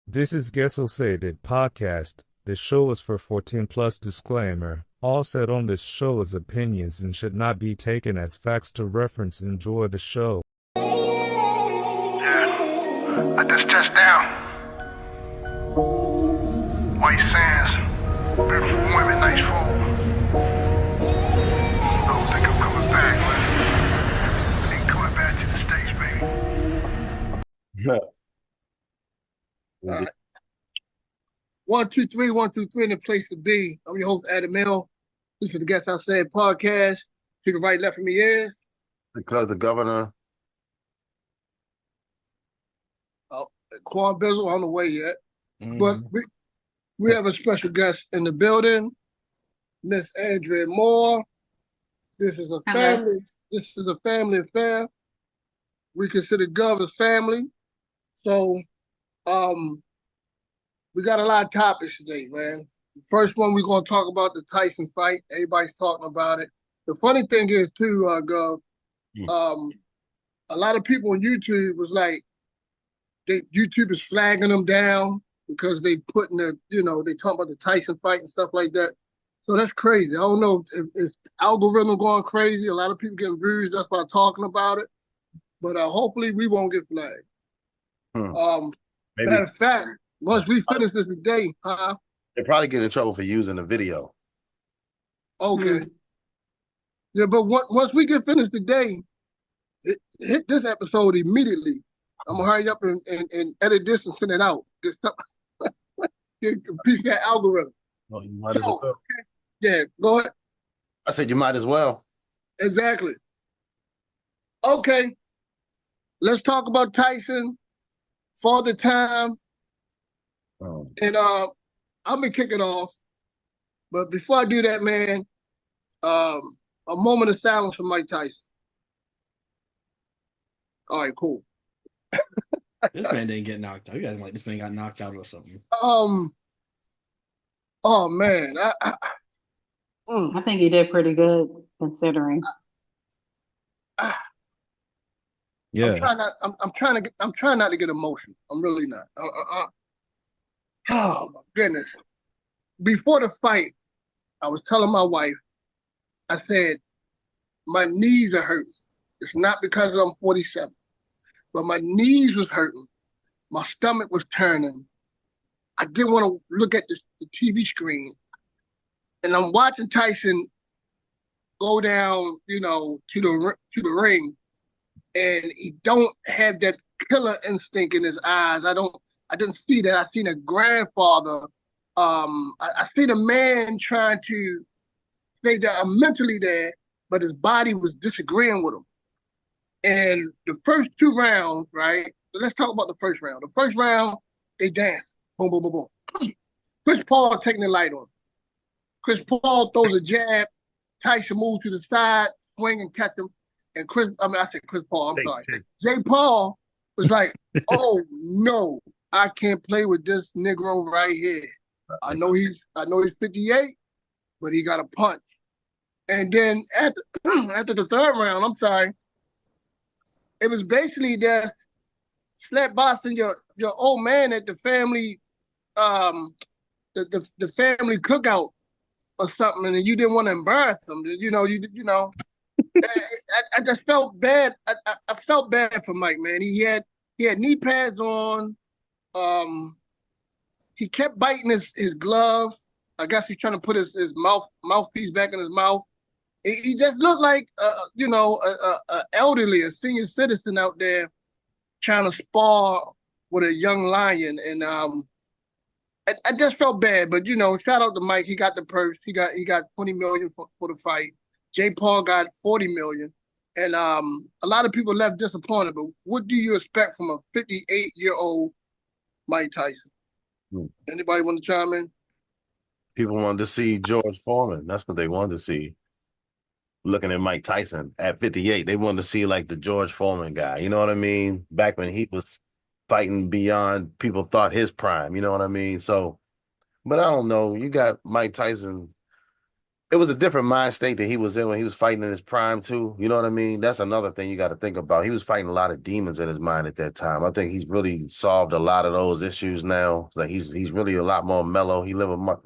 This is Gessel Sated Podcast. This show is for 14 plus disclaimer. All said on this show is opinions and should not be taken as facts to reference. Enjoy the show. Yeah, I just touched down. White sands, beautiful women, nice food. I don't think I'm coming back, man. Ain't coming back to the States, baby. All right. 1, 2, 3, 1, 2, 3 in the place to be. I'm your host, Adam Mill. This is the Guest Outside Podcast. To the right, left of me is Because the governor. Quan Bizzle on the way yet. Mm-hmm. But we have a special guest in the building, Miss Andrea Moore. This is a family. This is a family affair. We consider Gov as family. So we got a lot of topics today, man. The first one, we're going to talk about the Tyson fight. Everybody's talking about it. The funny thing is, too, Gov, a lot of people on YouTube was like, YouTube is flagging them down because they putting they talking about the Tyson fight and stuff like that. So that's crazy. I don't know if the algorithm going crazy. A lot of people getting views just by talking about it. But hopefully we won't get flagged. Matter of fact, once we finish this today, they probably get in trouble for using the video. Okay. Yeah, but once we get finished today, hit this episode immediately. I'm gonna hurry up and edit this and send it out. Get a piece of that algorithm. Well, you might as well. Okay. Yeah, go ahead. I said you might as well. Exactly. Okay. Let's talk about Tyson for the time. And I'm gonna kick it off. But before I do that, man, a moment of silence for Mike Tyson. All right, cool. This man didn't get knocked out. You guys like this man got knocked out or something. Oh man, I think he did pretty good considering. Yeah. I'm trying not to get emotional. I'm really not. Oh my goodness. Before the fight, I was telling my wife, I said, my knees are hurting. It's not because I'm 47, but my knees was hurting. My stomach was turning. I didn't want to look at the TV screen. And I'm watching Tyson go down, to the ring, and he don't have that killer instinct in his eyes. I didn't see that. I seen a grandfather. I seen a man trying to say that I'm mentally there, but his body was disagreeing with him. And the first 2 rounds, right? So let's talk about the first round. The first round, they dance. Boom, boom, boom, boom. Chris Paul taking the light on him. Chris Paul throws a jab. Tyson moves to the side, swing and catch him. And Chris Paul, I'm sorry. Jay Paul was like, oh no, I can't play with this Negro right here. I know he's 58, but he got a punch. And then after the 3rd round, I'm sorry, it was basically that slap boxing your old man at the family the family cookout or something, and you didn't want to embarrass them. I just felt bad. I felt bad for Mike, man. He had knee pads on. He kept biting his glove. I guess he's trying to put his mouthpiece back in his mouth. He just looked like a elderly, a senior citizen out there trying to spar with a young lion. And I just felt bad. But shout out to Mike. He got the purse. He got $20 million for the fight. Jay Paul got $40 million. And a lot of people left disappointed. But what do you expect from a 58-year-old Mike Tyson? Anybody want to chime in? People wanted to see George Foreman. That's what they wanted to see. Looking at Mike Tyson at 58, they wanted to see like the George Foreman guy. You know what I mean? Back when he was fighting beyond people thought his prime. You know what I mean? So, but I don't know. You got Mike Tyson it was a different mind state that he was in when he was fighting in his prime too. You know what I mean? That's another thing you got to think about. He was fighting a lot of demons in his mind at that time. I think he's really solved a lot of those issues now. Like he's really a lot more mellow. He live a much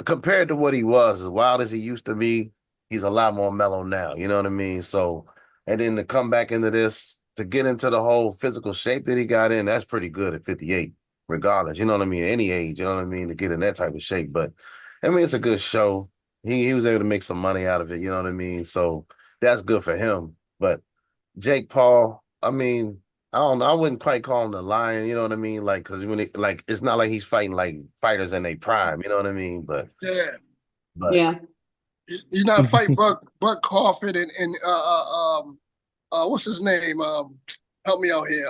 compared to what he was, as wild as he used to be. He's a lot more mellow now. You know what I mean? So, and then to come back into this, to get into the whole physical shape that he got in, that's pretty good at 58, regardless. You know what I mean? Any age, you know what I mean, to get in that type of shape. But I mean, it's a good show. He was able to make some money out of it, you know what I mean? So that's good for him. But Jake Paul, I mean, I don't know. I wouldn't quite call him the lion, you know what I mean? Like, because when it, like, it's not like he's fighting like fighters in their prime, you know what I mean? Yeah, But Yeah. he's not fighting Buck Crawford and what's his name? Help me out here.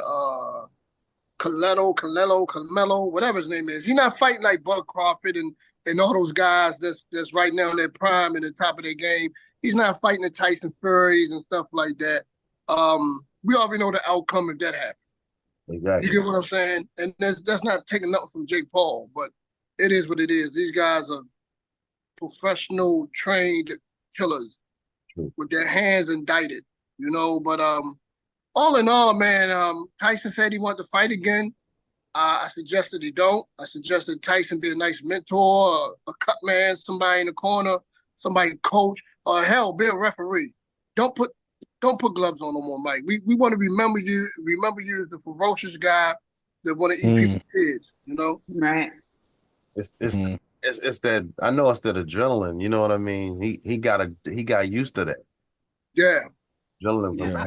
Canelo, whatever his name is. He's not fighting like Buck Crawford and all those guys that's right now in their prime and the top of their game. He's not fighting the Tyson Furies and stuff like that. We already know the outcome if that happens. You exactly. get what I'm saying? And that's not taking nothing from Jake Paul, but it is what it is. These guys are professional trained killers True. with their hands indicted, you know. But all in all, man, Tyson said he wanted to fight again. I suggested he don't. I suggested Tyson be a nice mentor, a cut man, somebody in the corner, somebody coach, or hell, be a referee. Don't put don't put gloves on no more, Mike. We want to remember you as the ferocious guy that want to eat Mm, people's kids, you know? Right. It's it's mm, it's that I know it's that adrenaline, you know what I mean? He got used to that. Yeah. Adrenaline from Yeah.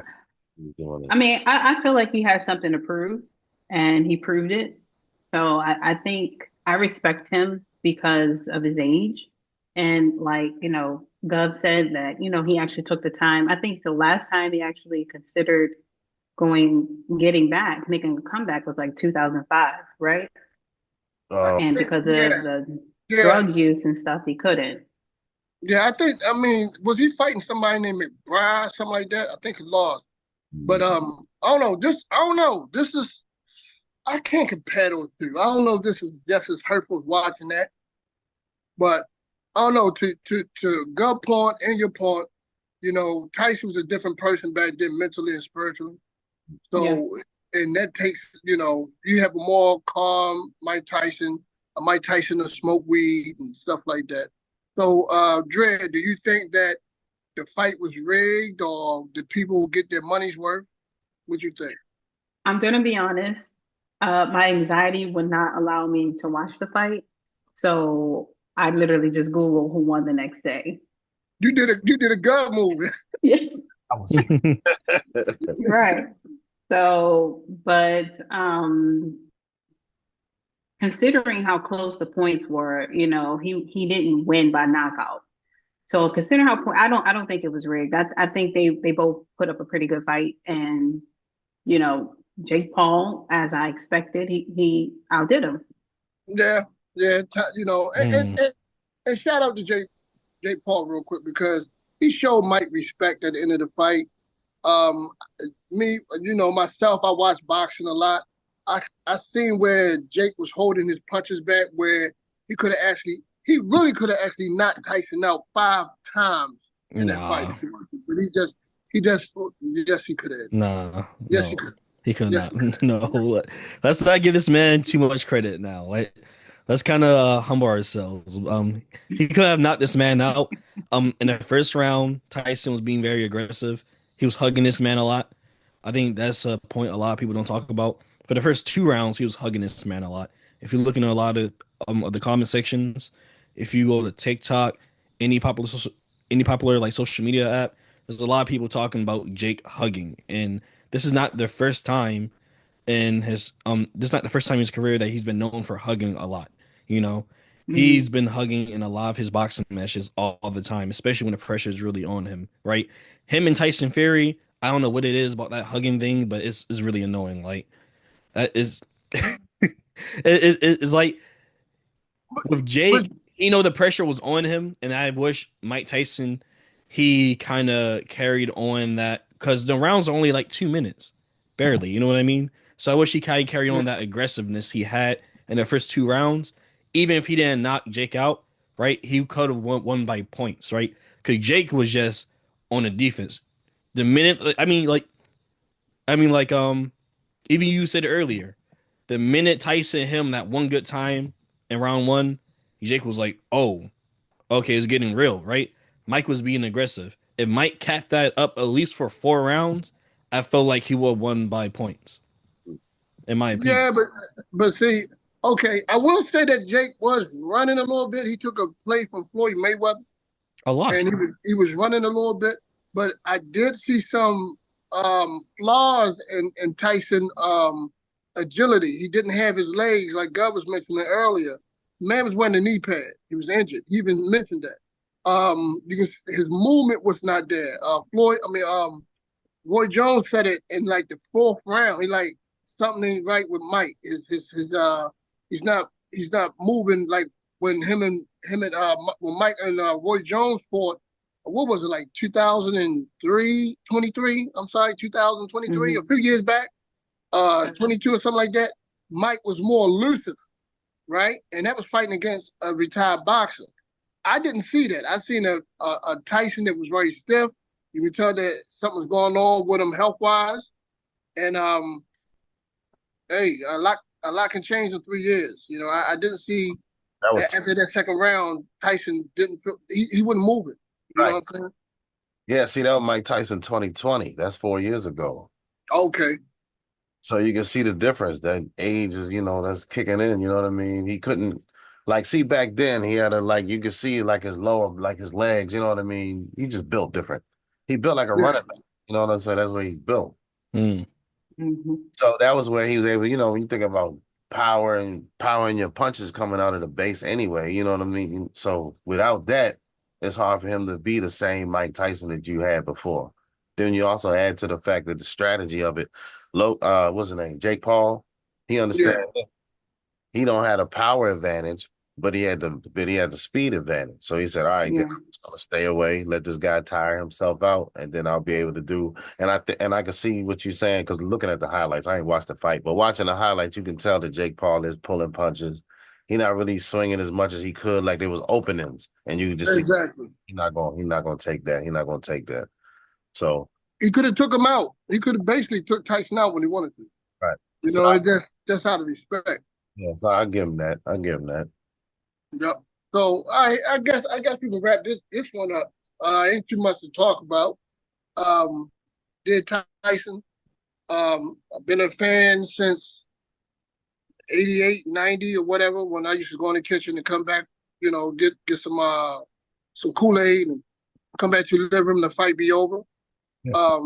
yeah. doing it. I mean, I feel like he had something to prove, and he proved it. So I think I respect him because of his age. And like, Gov said that, he actually took the time. I think the last time he actually considered getting back, making a comeback was like 2005, right? I Uh And think, because of yeah, the yeah, drug use and stuff, he couldn't. yeah. I mean, was he fighting somebody named McBride, something like that? I think he lost. But I don't know. I don't know. This is I can't compare those two. I don't know if this is just as hurtful as watching that, but I don't know. To Gov point and your point, Tyson was a different person back then, mentally and spiritually. Yeah. So, and that takes, you have a more calm Mike Tyson, a Mike Tyson to smoke weed and stuff like that. So, Dred, do you think that the fight was rigged or did people get their money's worth? What you think? I'm gonna be honest. My anxiety would not allow me to watch the fight. So I literally just Google who won the next day. You did a gut move. Yes. I was Right. So, but considering how close the points were, he didn't win by knockout. So considering I don't think it was rigged. I think they both put up a pretty good fight, and you know, Jake Paul, as I expected, he outdid him. Yeah, yeah, Mm. and shout out to Jake Paul real quick because he showed Mike respect at the end of the fight. Um, me, myself, I watch boxing a lot. I seen where Jake was holding his punches back, where he really could have actually knocked Tyson out 5 times in that fight Nah, if he wanted to. But yes, he could have. nah, Yes, he no, could. he could Yes, not. he could. No, let's not give this man too much credit now. Like, let's kind of humble ourselves. He could have knocked this man out. In the first round, Tyson was being very aggressive. He was hugging this man a lot. I think that's a point a lot of people don't talk about. For the first 2 rounds, he was hugging this man a lot. If you look into a lot of the comment sections, if you go to TikTok, any popular any popular like social media app, there's a lot of people talking about Jake hugging, and this is not the first time this is not the first time in his career that he's been known for hugging a lot. You know, he's Mm. been hugging in a lot of his boxing matches all the time, especially when the pressure is really on him, right? Him and Tyson Fury, I don't know what it is about that hugging thing, but it's really annoying. Like that is it's like with But, Jake, the pressure was on him, and I wish Mike Tyson he kind of carried on that because the rounds are only like 2 minutes, barely. You know what I mean? So I wish he kind of carried on that aggressiveness he had in the first 2 rounds, even if he didn't knock Jake out. right? He could have won by points, right? Because Jake was just on the defense. The minute, even you said earlier, the minute Tyson hit him that one good time in round one, Jake was like, "Oh, okay, it's getting real," right? Mike was being aggressive. If Mike capped that up at least for 4 rounds, I felt like he would have won by points, in my opinion. Yeah, but see, okay, I will say that Jake was running a little bit. He took a play from Floyd Mayweather, A lot. and he was running a little bit. But I did see some flaws in Tyson agility. He didn't have his legs like God was mentioning earlier. Man was wearing a knee pad. He was injured. He even mentioned that. His movement was not there. Roy Jones said it in like the fourth round. He like something ain't right with Mike. He's not moving like when when Mike and Roy Jones fought. What was it like 2003, 23? I'm sorry, 2023, a Hmm. few years back, 22 or something like that. Mike was more elusive, right? And that was fighting against a retired boxer. I didn't see that. I seen a Tyson that was very stiff. You could tell that something was going on with him health wise. And hey, a lot can change in 3 years. I didn't see That was after that second round, Tyson didn't feel he wouldn't move it. You know right. what I'm saying? Yeah, see, that was Mike Tyson 2020. That's 4 years ago. Okay. So you can see the difference. That age is, that's kicking in. You know what I mean? He couldn't, like, see, back then he had you could see like his lower, like his legs. You know what I mean? He just built different. He built like a Yeah. running back. You know what I'm saying? That's what he's built. Mm. Hmm. So that was where he was able, when you think about power and your punches coming out of the base anyway, you know what I mean? So without that, it's hard for him to be the same Mike Tyson that you had before. Then you also add to the fact that the strategy of it, what's his name? Jake Paul, he Yeah. understands he don't have a power advantage, but he had the speed advantage. So he said, "All right, then Yeah. I'm just gonna stay away, let this guy tire himself out, and then I'll be able to do." And I can see what you're saying because looking at the highlights, I ain't watched the fight, but watching the highlights, you can tell that Jake Paul is pulling punches. He not really swinging as much as he could, like there was openings, and you just see Exactly. he's not gonna take that. He's not gonna take that. So He could have took him out. He could have basically took Tyson out when he wanted to. right. You So know, it's just out of respect. yeah, so I give him that. I give him that. Yep. So I guess we can wrap this one up. Ain't too much to talk about. Um, did Tyson. I've been a fan since 88, 90 or whatever, when I used to go in the kitchen and come back, get some Kool-Aid and come back to the living room, the fight be over. Yeah.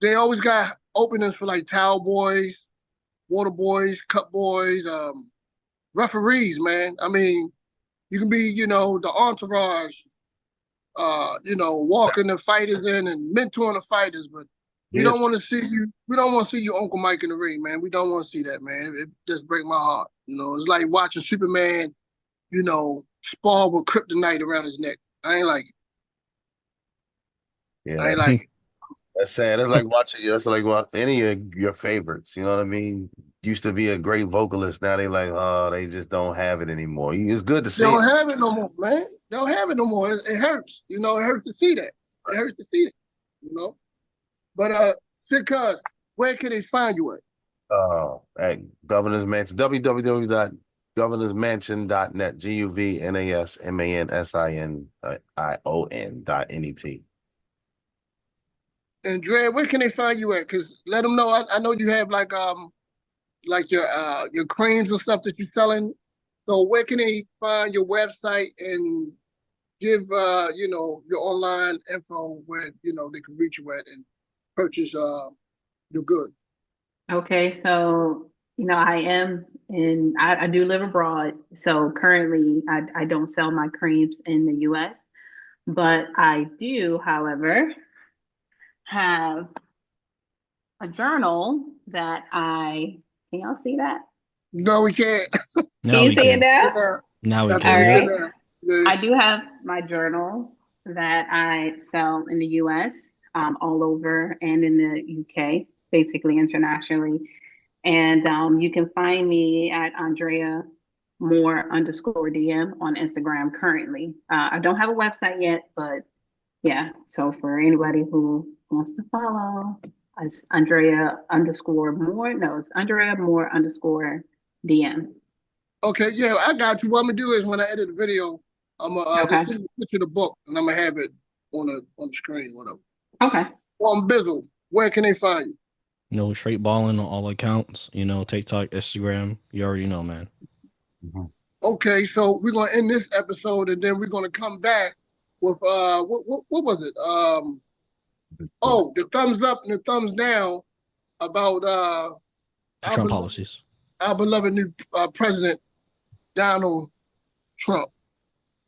They always got openings for like towel boys, water boys, cup boys, referees, man. I mean, you can be, the entourage, walking the fighters in and mentoring the fighters, but we Yeah, don't want to see you. We don't want to see you, Uncle Mike, in the ring, man. We don't want to see that, man. It just breaks my heart. It's like watching Superman, spar with kryptonite around his neck. I ain't like it. yeah, I ain't like it. that's sad. It's like watching you. That's like any of your favorites. You know what I mean? Used to be a great vocalist. Now they like, oh, they just don't have it anymore. It's good to They see it. don't have it no more, man. They don't have it no more. It hurts. It hurts to see that. It hurts to see it. You know. But Sid Cuz, where can they find you at? At Governor's Mansion, www.governorsmansion.net, GUVNASMANSION.net. And Dre, where can they find you at? Cause let them know. I know you have like your creams and stuff that you're selling. So where can they find your website and give your online info where they can reach you at and purchase your goods. Okay, so I do live abroad. So currently I don't sell my creams in the US, but I do, however, have a journal that can y'all see that? No, we can't. Can Now you we see it can. now? Now we I can. All can see Yep. it right. now. Yeah. I do have my journal that I sell in the US, all over, and in the UK, basically internationally. And you can find me at Andrea. _DM on Instagram currently. I don't have a website yet, but yeah. So for anybody who wants to follow, it's Andrea underscore more. No, it's Andrea more underscore DM. Okay, yeah, I got you. What I'm gonna do is when I edit the video, I'm gonna Okay. just send you a picture of the book, and I'm gonna have it on the screen, whatever. Okay. Bizzle, where can they find you? Straight balling on all accounts. TikTok, Instagram. You already know, man. Okay, so we're gonna end this episode, and then we're gonna come back with what was it? Oh, the thumbs up and the thumbs down about our Trump beloved, policies. our beloved new president Donald Trump.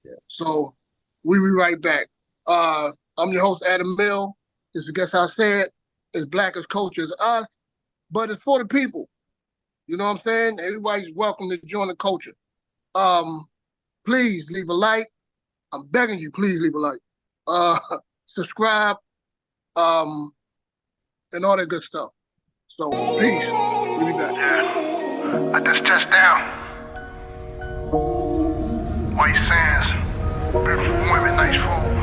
Yeah. So we'll be right back. I'm your host, Adam Mill. This is Guess I Said. It's Black as Culture is us, but it's for the people. You know what I'm saying? Everybody's welcome to join the culture. Please leave a like. I'm begging you, please leave a like. Subscribe, and all that good stuff. So peace. We'll be back. Yeah. I just touched down. White sands, beautiful women, nice food.